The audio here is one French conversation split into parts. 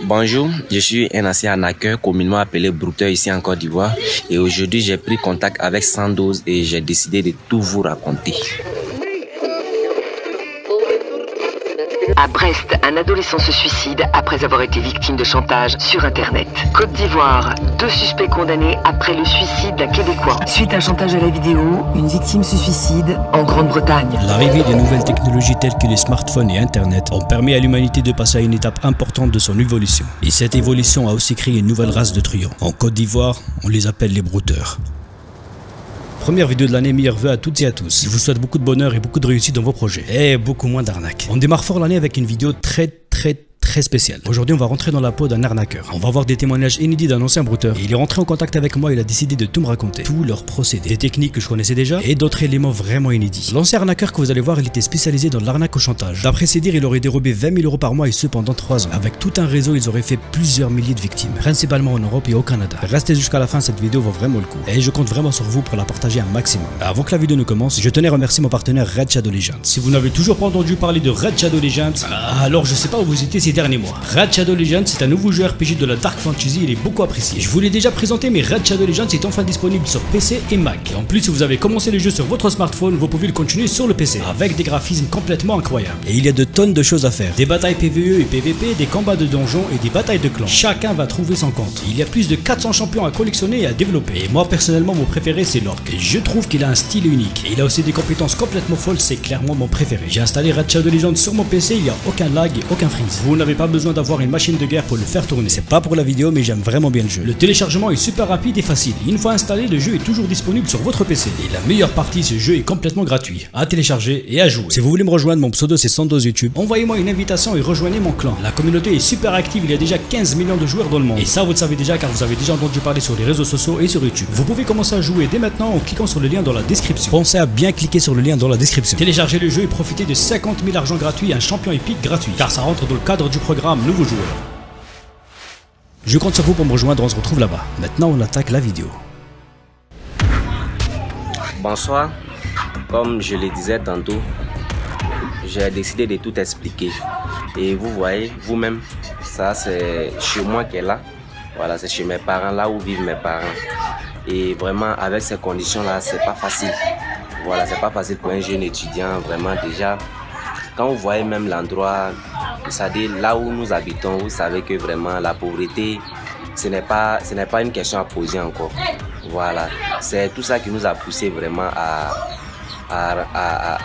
Bonjour, je suis un ancien arnaqueur communément appelé brouteur ici en Côte d'Ivoire et aujourd'hui j'ai pris contact avec Sandoz et j'ai décidé de tout vous raconter. À Brest, un adolescent se suicide après avoir été victime de chantage sur Internet. Côte d'Ivoire, 2 suspects condamnés après le suicide d'un Québécois. Suite à un chantage à la vidéo, une victime se suicide en Grande-Bretagne. L'arrivée des nouvelles technologies telles que les smartphones et Internet ont permis à l'humanité de passer à une étape importante de son évolution. Et cette évolution a aussi créé une nouvelle race de truands. En Côte d'Ivoire, on les appelle les brouteurs. Première vidéo de l'année, meilleurs vœux à toutes et à tous. Je vous souhaite beaucoup de bonheur et beaucoup de réussite dans vos projets. Et beaucoup moins d'arnaques. On démarre fort l'année avec une vidéo très spéciale. Aujourd'hui, on va rentrer dans la peau d'un arnaqueur. On va voir des témoignages inédits d'un ancien brouteur. Et il est rentré en contact avec moi et il a décidé de tout me raconter. Tous leurs procédés. Des techniques que je connaissais déjà et d'autres éléments vraiment inédits. L'ancien arnaqueur que vous allez voir, il était spécialisé dans l'arnaque au chantage. D'après ses dires, il aurait dérobé 20 000 € par mois et ce pendant 3 ans. Avec tout un réseau, ils auraient fait plusieurs milliers de victimes. Principalement en Europe et au Canada. Restez jusqu'à la fin, cette vidéo vaut vraiment le coup. Et je compte vraiment sur vous pour la partager un maximum. Avant que la vidéo ne commence, je tenais à remercier mon partenaire Red Shadow Legends. Si vous n'avez toujours pas entendu parler de Red Shadow Legends, alors je sais pas où vous étiez ces derniers mois. Red Shadow Legends, c'est un nouveau jeu RPG de la Dark Fantasy, il est beaucoup apprécié. Je vous l'ai déjà présenté, mais Red Shadow Legends est enfin disponible sur PC et Mac. Et en plus, si vous avez commencé le jeu sur votre smartphone, vous pouvez le continuer sur le PC, avec des graphismes complètement incroyables. Et il y a de tonnes de choses à faire. Des batailles PvE et PvP, des combats de donjons et des batailles de clans. Chacun va trouver son compte. Il y a plus de 400 champions à collectionner et à développer. Et moi, personnellement, mon préféré, c'est l'Orc. Et je trouve qu'il a un style unique. Et il a aussi des compétences complètement folles, c'est clairement mon préféré. J'ai installé Red Shadow Legends sur mon PC, il n'y a aucun lag et aucun freeze. Vous n'avez pas besoin d'avoir une machine de guerre pour le faire tourner. C'est pas pour la vidéo, mais j'aime vraiment bien le jeu. Le téléchargement est super rapide et facile. Une fois installé, le jeu est toujours disponible sur votre PC. Et la meilleure partie, ce jeu est complètement gratuit. À télécharger et à jouer. Si vous voulez me rejoindre, mon pseudo c'est Sandoz YouTube. Envoyez-moi une invitation et rejoignez mon clan. La communauté est super active, il y a déjà 15 millions de joueurs dans le monde. Et ça, vous le savez déjà car vous avez déjà entendu parler sur les réseaux sociaux et sur YouTube. Vous pouvez commencer à jouer dès maintenant en cliquant sur le lien dans la description. Pensez à bien cliquer sur le lien dans la description. Téléchargez le jeu et profitez de 50 000 argent gratuits et un champion épique gratuit. Car ça rentre dans le cadre du programme Nouveau Joueur. Je compte sur vous pour me rejoindre, on se retrouve là-bas. Maintenant, on attaque la vidéo. Bonsoir, comme je le disais tantôt, j'ai décidé de tout expliquer. Et vous voyez, vous-même, ça c'est chez moi qui est là. Voilà, c'est chez mes parents, là où vivent mes parents. Et vraiment, avec ces conditions-là, c'est pas facile. Voilà, c'est pas facile pour un jeune étudiant, vraiment déjà. Quand vous voyez même l'endroit, c'est-à-dire là où nous habitons, vous savez que vraiment la pauvreté, ce n'est pas une question à poser encore. Voilà, c'est tout ça qui nous a poussé vraiment à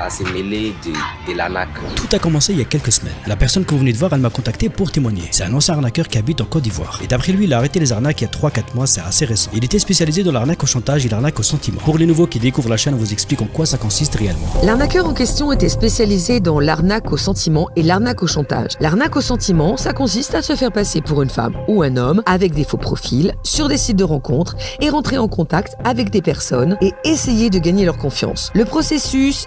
se mêler de l'arnaque. Tout a commencé il y a quelques semaines. La personne que vous venez de voir, elle m'a contacté pour témoigner. C'est un ancien arnaqueur qui habite en Côte d'Ivoire. Et d'après lui, il a arrêté les arnaques il y a 3-4 mois, c'est assez récent. Il était spécialisé dans l'arnaque au chantage et l'arnaque au sentiment. Pour les nouveaux qui découvrent la chaîne, on vous explique en quoi ça consiste réellement. L'arnaqueur en question était spécialisé dans l'arnaque au sentiment et l'arnaque au chantage. L'arnaque au sentiment, ça consiste à se faire passer pour une femme ou un homme avec des faux profils sur des sites de rencontres et rentrer en contact avec des personnes et essayer de gagner leur confiance. Le processus,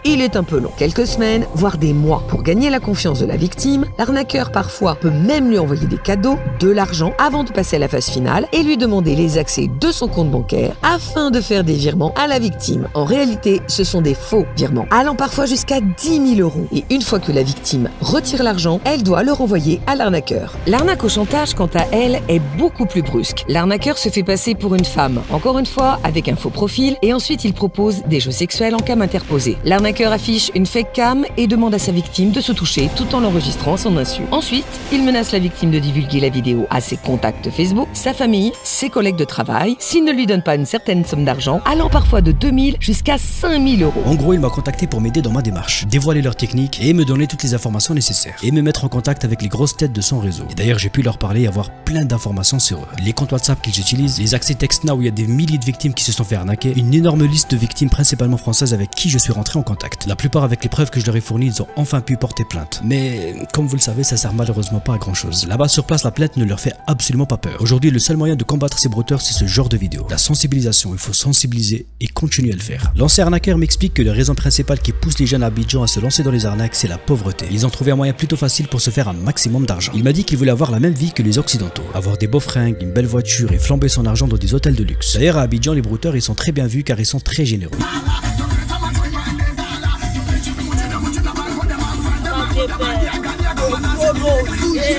il est un peu long. Quelques semaines, voire des mois. Pour gagner la confiance de la victime, l'arnaqueur parfois peut même lui envoyer des cadeaux, de l'argent, avant de passer à la phase finale et lui demander les accès de son compte bancaire afin de faire des virements à la victime. En réalité, ce sont des faux virements, allant parfois jusqu'à 10 000 €. Et une fois que la victime retire l'argent, elle doit le renvoyer à l'arnaqueur. L'arnaque au chantage, quant à elle, est beaucoup plus brusque. L'arnaqueur se fait passer pour une femme, encore une fois avec un faux profil, et ensuite il propose des jeux sexuels en cam interposée. L'arnaqueur affiche une fake cam et demande à sa victime de se toucher tout en l'enregistrant à son insu. Ensuite, il menace la victime de divulguer la vidéo à ses contacts Facebook, sa famille, ses collègues de travail, s'il ne lui donne pas une certaine somme d'argent, allant parfois de 2 000 jusqu'à 5 000 €. En gros, il m'a contacté pour m'aider dans ma démarche, dévoiler leurs techniques et me donner toutes les informations nécessaires. Et me mettre en contact avec les grosses têtes de son réseau. Et d'ailleurs, j'ai pu leur parler et avoir plein d'informations sur eux. Les comptes WhatsApp qu'ils utilisent, les accès TextNow où il y a des milliers de victimes qui se sont fait arnaquer, une énorme liste de victimes principalement françaises avec qui je suis rentré en contact. La plupart avec les preuves que je leur ai fournies, ils ont enfin pu porter plainte. Mais comme vous le savez, ça sert malheureusement pas à grand chose. Là-bas sur place, la plainte ne leur fait absolument pas peur. Aujourd'hui, le seul moyen de combattre ces brouteurs, c'est ce genre de vidéo. La sensibilisation, il faut sensibiliser et continuer à le faire. L'ancien arnaqueur m'explique que la raison principale qui pousse les jeunes à Abidjan à se lancer dans les arnaques, c'est la pauvreté. Ils ont trouvé un moyen plutôt facile pour se faire un maximum d'argent. Il m'a dit qu'il voulait avoir la même vie que les occidentaux, avoir des beaux fringues, une belle voiture et flamber son argent dans des hôtels de luxe. D'ailleurs, à Abidjan, les brouteurs, ils sont très bien vus car ils sont très généreux.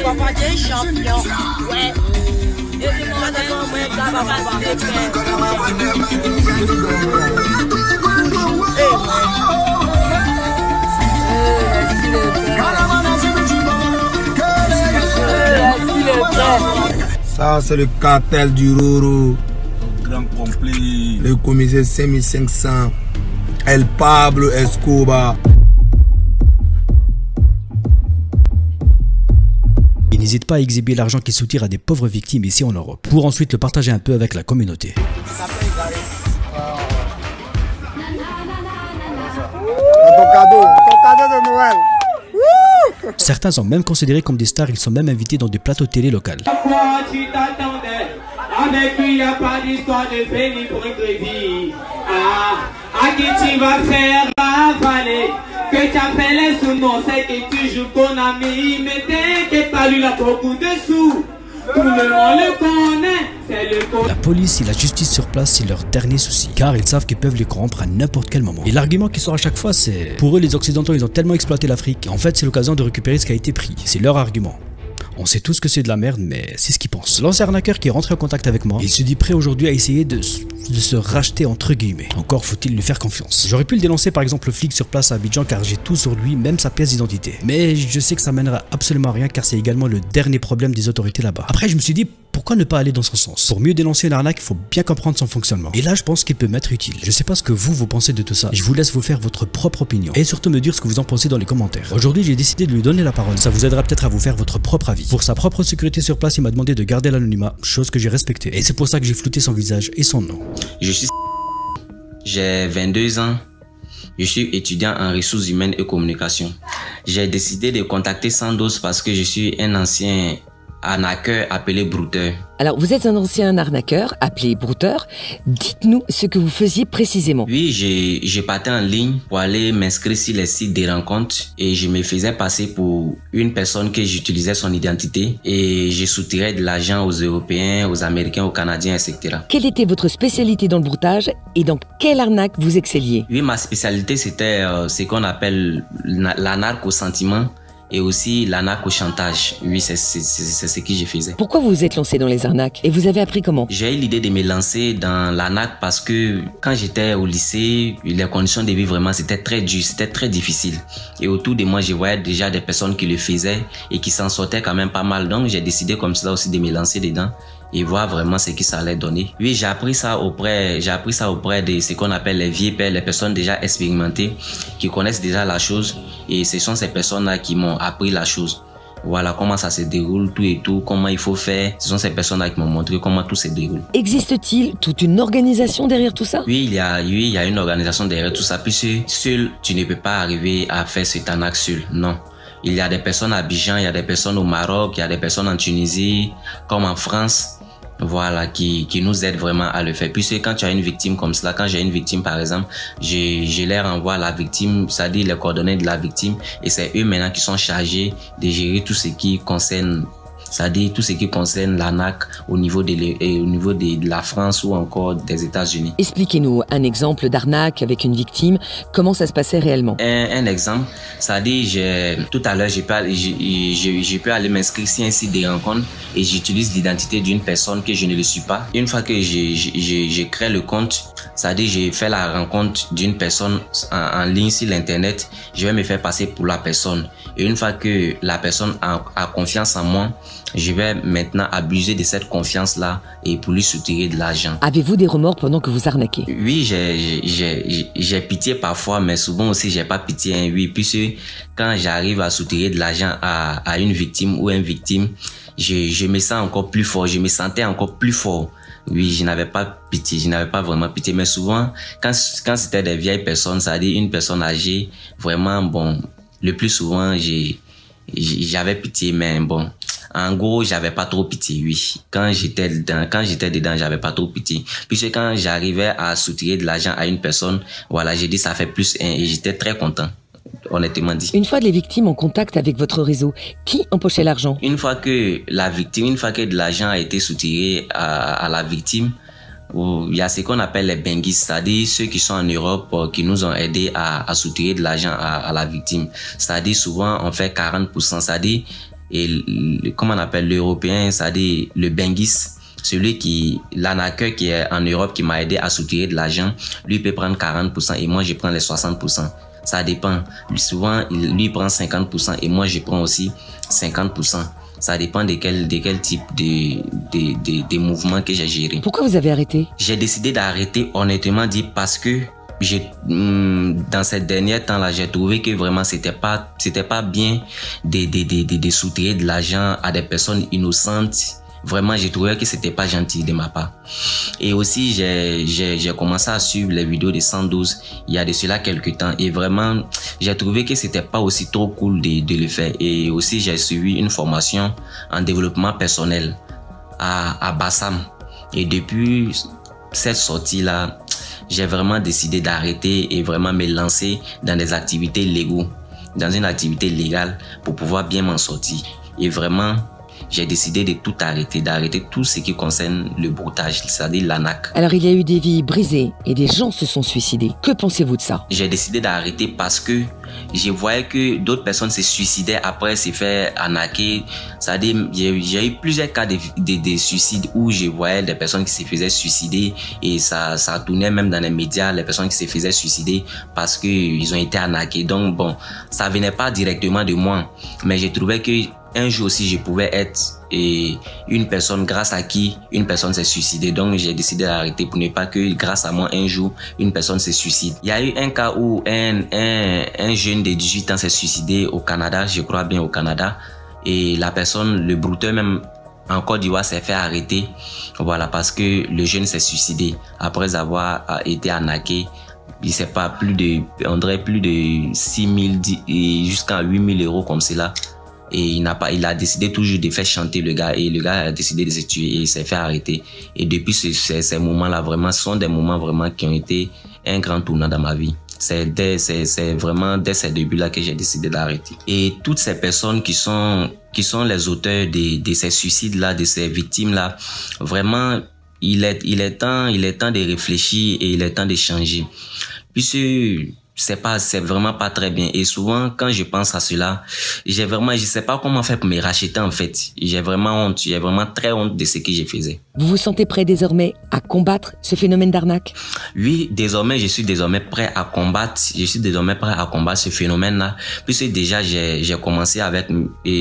papa, t'es champion. Ouais. Ça, c'est le cartel du Roro. Grand complet. Le commissaire 5500. El Pablo Escobar. Et n'hésite pas à exhiber l'argent qui soutire à des pauvres victimes ici en Europe, pour ensuite le partager un peu avec la communauté. Ton cadeau de Noël. Certains sont même considérés comme des stars, ils sont même invités dans des plateaux de télé locales. Pourquoi tu t'attendais? Avec lui, il n'y a pas d'histoire de béni pour une vie. À qui tu vas faire avaler? Que tu appelles son nom, c'est que tu joues ton ami. Mais t'inquiète pas, lui, il a beaucoup de sous. Tout le monde le connaît, c'est le La police et la justice sur place, c'est leur dernier souci, car ils savent qu'ils peuvent les corrompre à n'importe quel moment. Et l'argument qui sort à chaque fois, c'est... Pour eux, les Occidentaux, ils ont tellement exploité l'Afrique, en fait, c'est l'occasion de récupérer ce qui a été pris. C'est leur argument. On sait tous que c'est de la merde, mais c'est ce qu'ils pensent. L'ancien arnaqueur qui est rentré en contact avec moi, il se dit prêt aujourd'hui à essayer de se racheter entre guillemets. Encore faut-il lui faire confiance. J'aurais pu le dénoncer par exemple le flic sur place à Abidjan car j'ai tout sur lui, même sa pièce d'identité. Mais je sais que ça mènera absolument à rien car c'est également le dernier problème des autorités là-bas. Après je me suis dit pourquoi ne pas aller dans son sens? Pour mieux dénoncer une arnaque, il faut bien comprendre son fonctionnement. Et là je pense qu'il peut m'être utile. Je sais pas ce que vous pensez de tout ça. Je vous laisse vous faire votre propre opinion. Et surtout me dire ce que vous en pensez dans les commentaires. Aujourd'hui j'ai décidé de lui donner la parole. Ça vous aidera peut-être à vous faire votre propre avis. Pour sa propre sécurité sur place, il m'a demandé de garder l'anonymat, chose que j'ai respectée. Et c'est pour ça que j'ai flouté son visage et son nom. J'ai 22 ans. Je suis étudiant en ressources humaines et communication. J'ai décidé de contacter Sandoz parce que je suis un ancien arnaqueur appelé brouteur. Alors, vous êtes un ancien arnaqueur appelé brouteur. Dites-nous ce que vous faisiez précisément. Oui, j'ai parti en ligne pour aller m'inscrire sur les sites de rencontres et je me faisais passer pour une personne que j'utilisais son identité et je soutirais de l'argent aux Européens, aux Américains, aux Canadiens, etc. Quelle était votre spécialité dans le broutage et dans quelle arnaque vous excelliez? Oui, ma spécialité c'était ce qu'on appelle l'arnaque au sentiment. Et aussi l'arnaque au chantage. Oui, c'est ce que je faisais. Pourquoi vous vous êtes lancé dans les arnaques? Et vous avez appris comment? J'ai eu l'idée de me lancer dans l'arnaque parce que quand j'étais au lycée, les conditions de vie vraiment c'était très dur, c'était très difficile. Et autour de moi, je voyais déjà des personnes qui le faisaient et qui s'en sortaient quand même pas mal. Donc j'ai décidé comme cela aussi de me lancer dedans et voir vraiment ce que ça allait donner. Oui, j'ai appris ça auprès de ce qu'on appelle les vieux pères, les personnes déjà expérimentées, qui connaissent déjà la chose. Et ce sont ces personnes-là qui m'ont appris la chose. Voilà comment ça se déroule, tout et tout, comment il faut faire. Ce sont ces personnes-là qui m'ont montré comment tout se déroule. Existe-t-il toute une organisation derrière tout ça? Oui, il y a une organisation derrière tout ça. Puisque seul, tu ne peux pas arriver à faire cette arnaque seul. Non. Il y a des personnes à Abidjan, il y a des personnes au Maroc, il y a des personnes en Tunisie, comme en France. Voilà, qui nous aident vraiment à le faire. Puisque quand tu as une victime comme cela, quand j'ai une victime par exemple, je leur envoie la victime, c'est-à-dire les coordonnées de la victime, et c'est eux maintenant qui sont chargés de gérer tout ce qui concerne, c'est-à-dire tout ce qui concerne l'arnaque au niveau de la France ou encore des États-Unis. Expliquez-nous un exemple d'arnaque avec une victime. Comment ça se passait réellement? Un exemple, c'est-à-dire tout à l'heure, j'ai pu aller m'inscrire sur un site de rencontre et j'utilise l'identité d'une personne que je ne le suis pas. Une fois que j'ai créé le compte, c'est-à-dire j'ai fait la rencontre d'une personne en ligne sur l'internet, je vais me faire passer pour la personne. Et une fois que la personne a confiance en moi, je vais maintenant abuser de cette confiance-là et pour lui soutirer de l'argent. Avez-vous des remords pendant que vous arnaquez? Oui, j'ai pitié parfois, mais souvent aussi j'ai pas pitié. Hein, oui, puisque quand j'arrive à soutirer de l'argent à une victime ou une victime, je me sens encore plus fort, je me sentais encore plus fort. Oui, je n'avais pas pitié, je n'avais pas vraiment pitié. Mais souvent, quand c'était des vieilles personnes, c'est-à-dire une personne âgée, vraiment, bon, le plus souvent, j'avais pitié, mais bon, en gros, j'avais pas trop pitié, oui. Quand j'étais dedans, j'avais pas trop pitié. Puisque quand j'arrivais à soutirer de l'argent à une personne, voilà, j'ai dit ça fait plus 1 et j'étais très content. Honnêtement dit. Une fois les victimes en contact avec votre réseau, qui empochait l'argent? Une fois que de l'argent a été soutiré à la victime, il y a ce qu'on appelle les benguis, c'est-à-dire ceux qui sont en Europe qui nous ont aidés à soutirer de l'argent à la victime. C'est-à-dire souvent on fait 40%, c'est-à-dire et comment on appelle l'Européen, c'est-à-dire le Bengis, l'arnaqueur qui est en Europe qui m'a aidé à soutirer de l'argent, lui peut prendre 40% et moi je prends les 60%. Ça dépend. Souvent, lui prend 50% et moi je prends aussi 50%. Ça dépend de quel type de mouvement que j'ai géré. Pourquoi vous avez arrêté? J'ai décidé d'arrêter honnêtement dit parce que dans ces derniers temps-là, j'ai trouvé que vraiment c'était pas bien de soutirer de l'argent à des personnes innocentes. Vraiment, j'ai trouvé que c'était pas gentil de ma part. Et aussi, j'ai commencé à suivre les vidéos de 112 il y a de cela quelques temps. Et vraiment, j'ai trouvé que c'était pas aussi trop cool de le faire. Et aussi, j'ai suivi une formation en développement personnel à Bassam. Et depuis cette sortie-là, j'ai vraiment décidé d'arrêter et vraiment me lancer dans des activités légales, dans une activité légale pour pouvoir bien m'en sortir. Et vraiment, j'ai décidé de tout arrêter, d'arrêter tout ce qui concerne le broutage, c'est-à-dire l'ANAC. Alors, il y a eu des vies brisées et des gens se sont suicidés. Que pensez-vous de ça? J'ai décidé d'arrêter parce que je voyais que d'autres personnes se suicidaient après se faire arnaquer. C'est-à-dire, j'ai eu plusieurs cas de suicides où je voyais des personnes qui se faisaient suicider et ça tournait même dans les médias, les personnes qui se faisaient suicider parce qu'ils ont été arnaqués. Donc, bon, ça venait pas directement de moi, mais j'ai trouvé que un jour aussi, je pouvais être une personne grâce à qui une personne s'est suicidée. Donc, j'ai décidé d'arrêter pour ne pas que grâce à moi, un jour, une personne se suicide. Il y a eu un cas où un jeune de 18 ans s'est suicidé au Canada, je crois bien au Canada. Et la personne, le brouteur même en Côte d'Ivoire s'est fait arrêter. Voilà, parce que le jeune s'est suicidé après avoir été arnaqué. Il sait pas, on dirait plus de 6 000 jusqu'à 8 000 € comme cela. Et il a décidé toujours de faire chanter le gars et le gars a décidé de se tuer et il s'est fait arrêter. Et depuis ces moments-là, vraiment, ce sont des moments vraiment qui ont été un grand tournant dans ma vie. C'est vraiment dès ces débuts-là que j'ai décidé d'arrêter. Et toutes ces personnes qui sont les auteurs de ces suicides-là, de ces victimes-là, vraiment, il est temps de réfléchir et il est temps de changer. Puisque c'est vraiment pas très bien. Et souvent, quand je pense à cela, je sais pas comment faire pour me racheter en fait. J'ai vraiment honte. J'ai vraiment très honte de ce que je faisais. Vous vous sentez prêt désormais à combattre ce phénomène d'arnaque? Oui, désormais, je suis désormais prêt à combattre. Je suis désormais prêt à combattre ce phénomène-là. Puisque déjà, j'ai commencé avec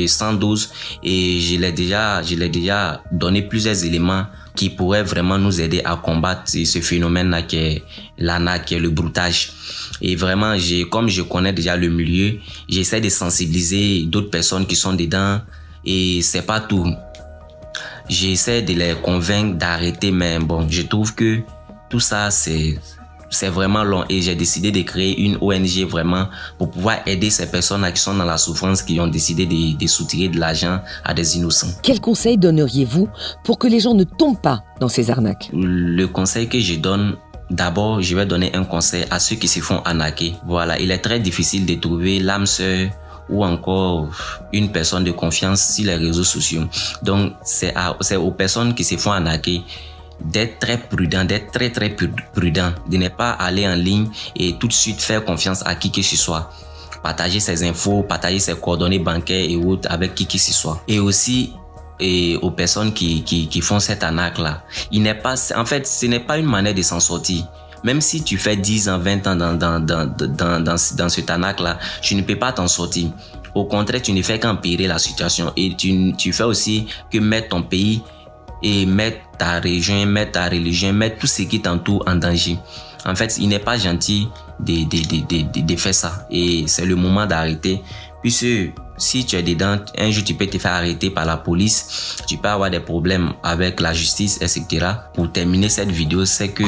112 et je l'ai déjà donné plusieurs éléments qui pourraient vraiment nous aider à combattre ce phénomène-là qui est l'arnaque, qui est le broutage. Et vraiment, comme je connais déjà le milieu, j'essaie de sensibiliser d'autres personnes qui sont dedans et c'est pas tout. J'essaie de les convaincre d'arrêter, mais bon, je trouve que tout ça, c'est vraiment long et j'ai décidé de créer une ONG vraiment pour pouvoir aider ces personnes qui sont dans la souffrance, qui ont décidé de soutirer de l'argent à des innocents. Quel conseil donneriez-vous pour que les gens ne tombent pas dans ces arnaques? Le conseil que je donne, d'abord, je vais donner un conseil à ceux qui se font arnaquer. Voilà, il est très difficile de trouver l'âme sœur ou encore une personne de confiance sur les réseaux sociaux. Donc, c'est aux personnes qui se font arnaquer d'être très prudent, d'être très prudent, de ne pas aller en ligne et tout de suite faire confiance à qui que ce soit. Partager ses infos, partager ses coordonnées bancaires et autres avec qui que ce soit. Et aussi, aux personnes qui font cette arnaque-là, en fait, ce n'est pas une manière de s'en sortir. Même si tu fais 10 ans, 20 ans dans cette arnaque-là, tu ne peux pas t'en sortir. Au contraire, tu ne fais qu'empirer la situation et tu fais aussi que mettre ton pays et mettre ta région, mettre ta religion, mettre tout ce qui t'entoure en danger. En fait, il n'est pas gentil de faire ça et c'est le moment d'arrêter. Puisque si tu es dedans, un jour tu peux te faire arrêter par la police, tu peux avoir des problèmes avec la justice, etc. Pour terminer cette vidéo, c'est que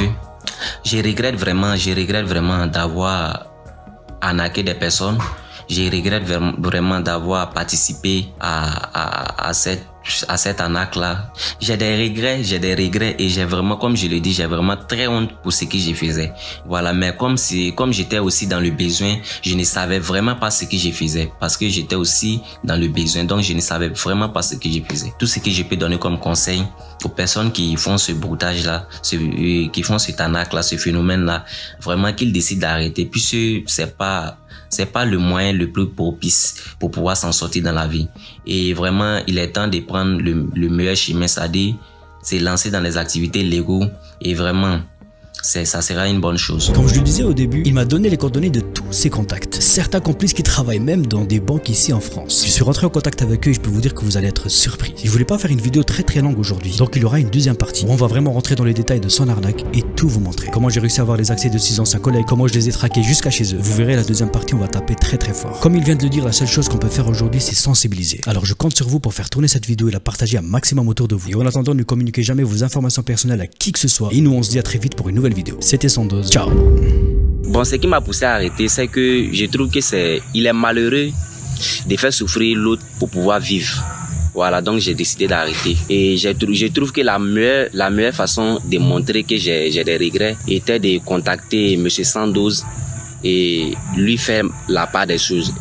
je regrette vraiment d'avoir arnaqué des personnes. Je regrette vraiment d'avoir participé à cette arnaque-là. J'ai des regrets et j'ai vraiment, comme je le dis, j'ai vraiment très honte pour ce que je faisais. Voilà, mais comme j'étais aussi dans le besoin, je ne savais vraiment pas ce que je faisais parce que j'étais aussi dans le besoin, donc je ne savais vraiment pas ce que je faisais. Tout ce que je peux donner comme conseil aux personnes qui font ce broutage-là, qui font cette arnaque-là, ce phénomène-là, vraiment qu'ils décident d'arrêter puisque c'est pas c'est pas le moyen le plus propice pour pouvoir s'en sortir dans la vie. Et vraiment, il est temps de prendre le meilleur chemin, c'est-à-dire c'est lancer dans les activités légaux et vraiment, ça sera une bonne chose. Comme je le disais au début, il m'a donné les coordonnées de tous ses contacts. Certains complices qui travaillent même dans des banques ici en France. Je suis rentré en contact avec eux et je peux vous dire que vous allez être surpris. Je voulais pas faire une vidéo très longue aujourd'hui, donc il y aura une deuxième partie où on va vraiment rentrer dans les détails de son arnaque et tout vous montrer. Comment j'ai réussi à avoir les accès de 6 anciens collègues, comment je les ai traqués jusqu'à chez eux. Vous verrez, la deuxième partie, on va taper très fort. Comme il vient de le dire, la seule chose qu'on peut faire aujourd'hui, c'est sensibiliser. Alors je compte sur vous pour faire tourner cette vidéo et la partager un maximum autour de vous. Et en attendant, ne communiquez jamais vos informations personnelles à qui que ce soit. Et nous, on se dit à très vite pour une nouvelle vidéo. C'était Sandoz. Ciao. Bon, ce qui m'a poussé à arrêter, c'est que je trouve que il est malheureux de faire souffrir l'autre pour pouvoir vivre. Voilà, donc j'ai décidé d'arrêter. Et je trouve que la meilleure façon de montrer que j'ai des regrets était de contacter Monsieur Sandoz et lui faire la part des choses.